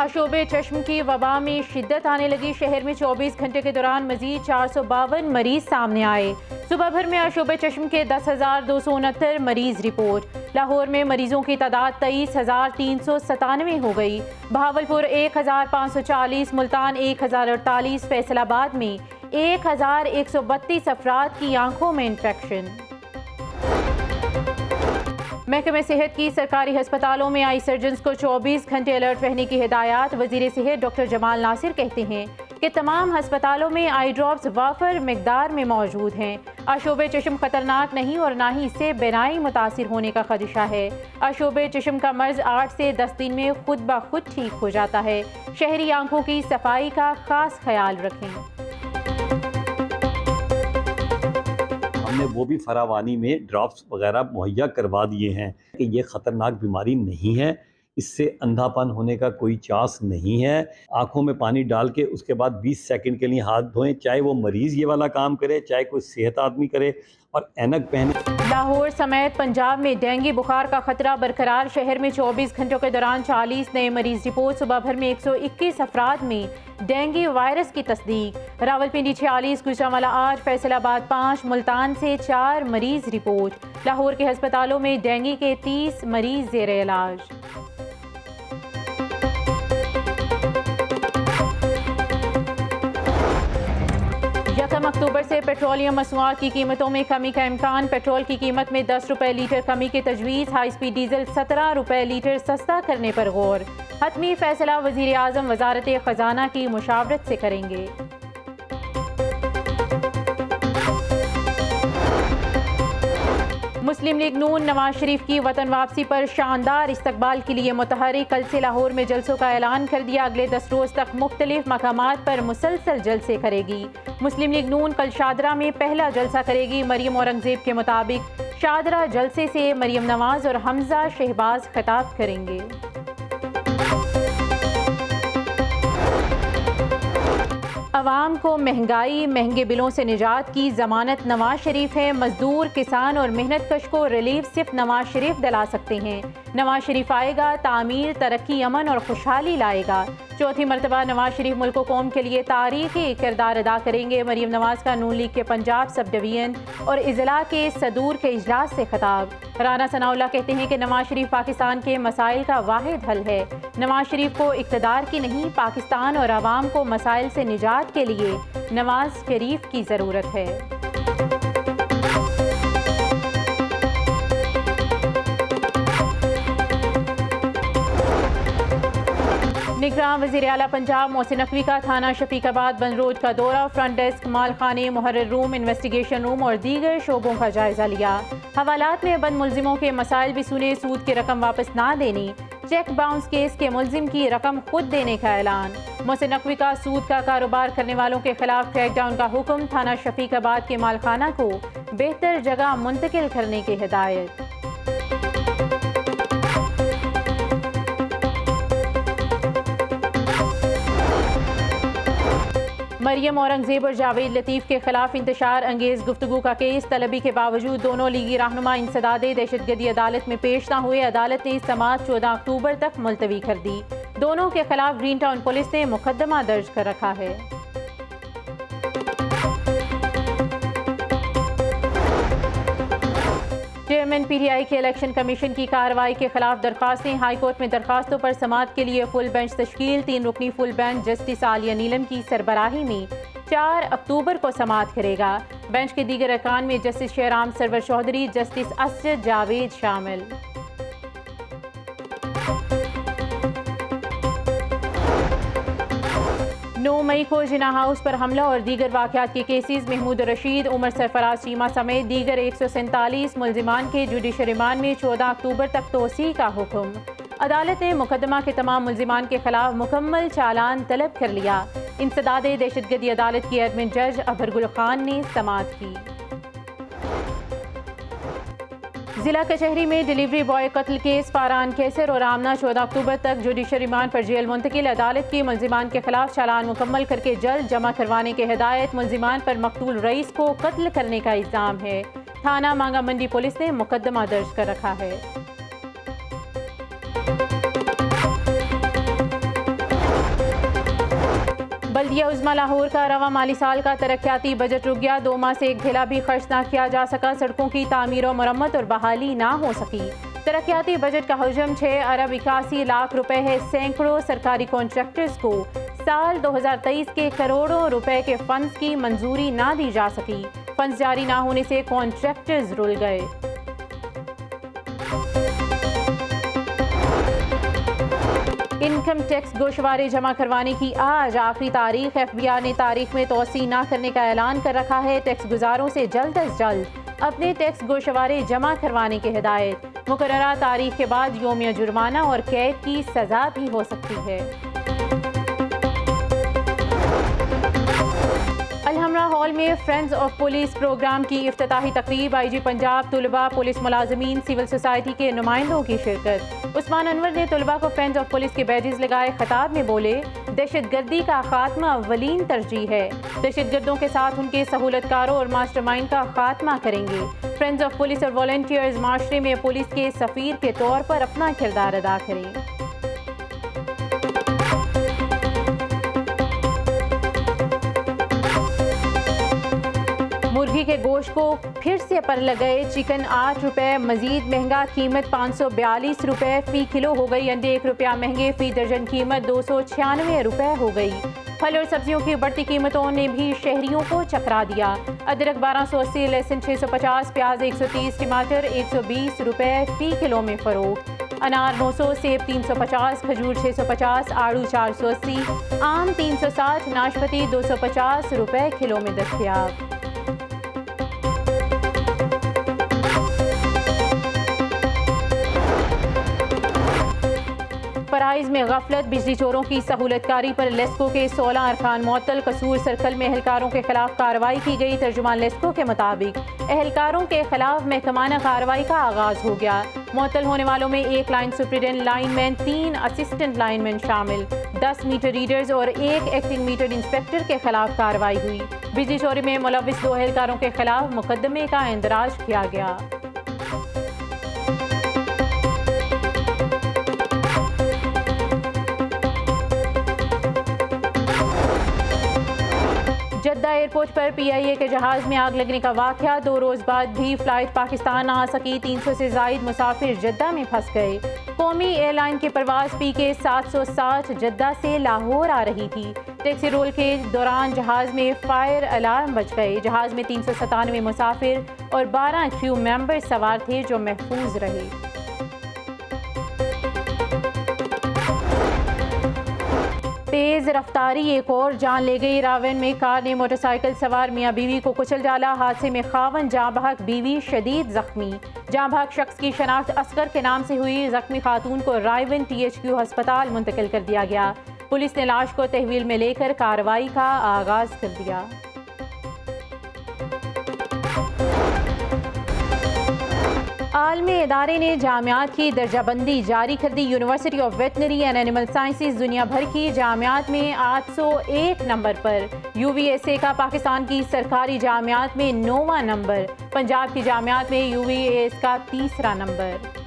आशोबे चश्म की वबा में शिद्दत आने लगी। शहर में 24 घंटे के दौरान मजीद 452 मरीज सामने आए। सुबह भर में आशोबे चश्म के 10,269 मरीज रिपोर्ट। लाहौर में मरीजों की तादाद 23,397 हो गई। बहावलपुर 1,540, मुल्तान 1,048, फैसलाबाद में 1,132 अफराद की आंखों में इन्फेक्शन। महकमे सेहत की सरकारी हस्पतालों में आई सर्जन्स को 24 घंटे अलर्ट रहने की हिदायत। वजीर सेहत डॉक्टर जमाल नासिर कहते हैं कि तमाम हस्पतालों में आई ड्रॉप्स वाफर मिकदार में मौजूद हैं। आशोबे चश्म खतरनाक नहीं और ना ही इससे बिनाई मुतासिर होने का खदशा है। आशोबे चश्म का मर्ज 8 से 10 दिन में खुद ब खुद ठीक हो जाता है। शहरी आंखों की सफाई का खास ख्याल रखें। हमने वो भी फरावानी में ड्रॉप्स वगैरह मुहैया करवा दिए हैं कि ये ख़तरनाक बीमारी नहीं है, इससे अंधापन होने का कोई चांस नहीं है। आंखों में पानी डाल के उसके बाद 20 सेकंड के लिए हाथ धोएं, चाहे वो मरीज़ ये वाला काम करे, चाहे कोई सेहत आदमी करे, और ऐनक पहने। लाहौर समेत पंजाब में डेंगू बुखार का खतरा बरकरार। शहर में 24 घंटों के दौरान 40 नए मरीज रिपोर्ट। सुबह भर में 121 अफराद में डेंगू वायरस की तस्दीक। रावलपिंडी 46, गुजरांवाला 8, फैसलाबाद 5, मुल्तान से 4 मरीज रिपोर्ट। लाहौर के अस्पतालों में डेंगू के 30 मरीज ज़ेरे इलाज। 1 अक्टूबर से पेट्रोलियम मसनूआत की कीमतों में कमी का इम्कान। पेट्रोल की कीमत में 10 रुपये लीटर कमी की तजवीज़। हाई स्पीड डीजल 17 रुपये लीटर सस्ता करने पर गौर। हतमी फैसला वज़ीर आज़म वज़ारत ख़जाना की मुशावरत से करेंगे। मुस्लिम लीग नून नवाज शरीफ की वतन वापसी पर शानदार इस्तकबाल के लिए मुतहरिक। कल से लाहौर में जलसों का ऐलान कर दिया। अगले 10 रोज तक मुख्तलिफ मकामात पर मुसलसल जलसे करेगी। मुस्लिम लीग नून कल शादरा में पहला जलसा करेगी। मरियम औरंगजेब के मुताबिक शादरा जलसे से मरियम नवाज और हमजा शहबाज खिताब करेंगे। अवाम को महंगाई महंगे बिलों से निजात की जमानत नवाज शरीफ है। मजदूर, किसान और मेहनत कश को रिलीफ सिर्फ नवाज शरीफ दिला सकते हैं। नवाज शरीफ आएगा, तामीर, तरक्की, अमन और खुशहाली लाएगा। चौथी मरतबा नवाज शरीफ मुल्क कौम के लिए तारीखी किरदार अदा करेंगे। मरियम नवाज का नून लीग के पंजाब सब डिवीजन और इजला के सदूर के इजलास से खिताब। राना सनाउल्लाह कहते हैं कि नवाज शरीफ पाकिस्तान के मसाइल का वाहिद हल है। नवाज शरीफ को इक़्तिदार की नहीं, पाकिस्तान और आवाम को मसाइल से निजात के लिए नवाज शरीफ की ज़रूरत है। निगरान वज़ीर आला पंजाब मोहसिन नकवी का थाना शफीकाबाद बंद रोड का दौरा। फ्रंट डेस्क, मालखाने, मुहर्रिर रूम, इन्वेस्टिगेशन रूम और दीगर शोबों का जायजा लिया। हवालात में बंद मुलजिमों के मसाइल भी सुने। सूद की रकम वापस ना देनी, चेक बाउंस केस के मुलजिम की रकम खुद देने का ऐलान। मोहसिन नकवी का सूद का कारोबार करने वालों के खिलाफ क्रैकडाउन का हुक्म। थाना शफीकाबाद के मालखाना को बेहतर जगह मुंतकिल करने की हिदायत। मरियम औरंगजेब और जावेद लतीफ़ के खिलाफ इंतशार अंगेज गुफ्तगू का केस। तलबी के बावजूद दोनों लीगी रहनुमा इंसदादे दहशतगर्दी अदालत में पेश न हुए। अदालत ने समाअत 14 अक्टूबर तक मुलतवी कर दी। दोनों के खिलाफ ग्रीन टाउन पुलिस ने मुकदमा दर्ज कर रखा है। चेयरमैन पीटीआई के इलेक्शन कमीशन की कार्रवाई के खिलाफ दरखास्तें। हाईकोर्ट में दरखास्तों पर समाअत के लिए फुल बेंच तश्कील। 3 रुकनी full bench justice Aalia Neelam की सरबराही में 4 अक्टूबर को समाअत करेगा। बेंच के दीगर अरकान में जस्टिस शेहराम सरवर चौधरी, जस्टिस असद जावेद शामिल। 9 मई को जिना हाउस पर हमला और दीगर वाक़यात के केसेस। महमूद रशीद, उमर सरफराज चीमा समेत दीगर 147 मुल्जिमान के जुडिशल रिमांड में 14 अक्टूबर तक तोसी का हुक्म। अदालत ने मुकदमा के तमाम मुल्जिमान के खिलाफ मुकम्मल चालान तलब कर लिया। इंसदादे दहशतगर्दी अदालत की एडमिन जज अबरगुल खान ने समाअत की। जिला कचहरी में डिलीवरी बॉय कत्ल केस। फारहान कैसर और आमना 14 अक्टूबर तक जुडिशल रिमांड पर जेल मुंतकिल। अदालत की मुल्जिमान के खिलाफ चालान मुकम्मल करके जल्द जमा करवाने की हिदायत। मुल्जिमान पर मकतूल रईस को कत्ल करने का इल्जाम है। थाना मांगा मंडी पुलिस ने मुकदमा दर्ज कर रखा है। बल्दिया उज़्मा लाहौर का रवा माली साल का तरक्याती बजट रुक गया। 2 माह से एक ढेला भी खर्च ना किया जा सका। सड़कों की तामीर और मरम्मत और बहाली ना हो सकी। तरक्याती बजट का हजम 6 अरब 81 लाख रुपए है। सैकड़ों सरकारी कॉन्ट्रैक्टर्स को साल 2023 के करोड़ों रुपए के फंड्स की मंजूरी ना दी जा सकी। फंड्स जारी ना होने से कॉन्ट्रैक्टर्स रुल गए। इनकम टैक्स गोशवारे जमा करवाने की आज आखिरी तारीख। FBI ने तारीख में तोसी न करने का ऐलान कर रखा है। टैक्स गुजारों से जल्द अज जल्द अपने टैक्स गोशवारे जमा करवाने की हिदायत। मुकर्ररा तारीख के बाद योमिया जुर्माना और कैद की सजा भी हो सकती है। अलहमरा हॉल में फ्रेंड्स ऑफ पुलिस प्रोग्राम की इफ्तिताही तकरीब। IG पंजाब, तुलबा, पुलिस मुलाजमीन, सिविल सोसाइटी के नुमाइंदों की शिरकत। उस्मान अनवर ने तुलबा को फ्रेंड्स ऑफ पुलिस के बैजेस लगाए। खिताब में बोले, दहशतगर्दी का खात्मा अव्वलीन तरजीह है। दहशतगर्दों के साथ उनके सहूलतकारों और मास्टरमाइंड का खात्मा करेंगे। फ्रेंड्स ऑफ पुलिस और वॉलंटियर्स माशरे में पुलिस के सफीर के तौर पर अपना किरदार अदा करें। मुर्गी के गोश्त को फिर से पर लग गए। चिकन 8 रुपए मजीद महंगा, कीमत 542 रुपए फी किलो हो गई। अंडे 1 रुपया महंगे, फी दर्जन कीमत 296 रुपए हो गई। फल और सब्जियों की बढ़ती कीमतों ने भी शहरियों को चकरा दिया। अदरक 1280, लहसुन 650, प्याज 130, टमाटर 120 रुपए फी किलो में फरोख्त। अनार 900, सेब 350, खजूर 650, आड़ू 480, आम 360, नाशपाती 250 रुपए किलो में दस्तयाब। फराइज में गफलत, बिजली चोरों की सहूलतकारी पर लेस्को के 16 अरकान मुअत्तल। कसूर सर्कल में एहलकारों के खिलाफ कार्रवाई की गई। तर्जुमान लेस्को के मुताबिक एहलकारों के खिलाफ महकमाना कार्रवाई का आगाज हो गया। मुअत्तल होने वालों में 1 line superintendent lineman, 3 assistant lineman शामिल, 10 मीटर रीडर्स और 1 एक्टिंग मीटर इंस्पेक्टर के खिलाफ कार्रवाई हुई। बिजली चोरी में मुलविस 2 एहलकारों के खिलाफ मुकदमे का इंदराज किया गया। जद्दा एयरपोर्ट पर PIA के जहाज में आग लगने का वाक़या। 2 रोज़ बाद भी फ्लाइट पाकिस्तान आ सकी। 300 से ज़ायद मुसाफिर जद्दा में फंस गए। कौमी एयरलाइन की परवाज़ PK 760 जद्दा से लाहौर आ रही थी। टैक्सी रोल के दौरान जहाज़ में फायर अलार्म बज गए। जहाज़ में 397 मुसाफिर और 12 क्रू मेंबर सवार थे जो महफूज रहे। तेज रफ्तारी एक और जान ले गई। रावन में कार ने मोटरसाइकिल सवार मियां बीवी को कुचल डाला। हादसे में खावन जाँ बहक, बीवी शदीद जख्मी। जाँ बहक शख्स की शनाख्त असगर के नाम से हुई। जख्मी खातून को रायवन THQ अस्पताल मुंतकिल कर दिया गया। पुलिस ने लाश को तहवील में लेकर कार्रवाई का आगाज कर दिया। आलमी इदारे ने जामियात की दर्जाबंदी जारी कर दी। University of veterinary and animal sciences दुनिया भर की जामियात में 801 नंबर पर। UVSA का पाकिस्तान की सरकारी जामियात में 9वां नंबर। पंजाब की जामियात में UVAS का 3रा नंबर।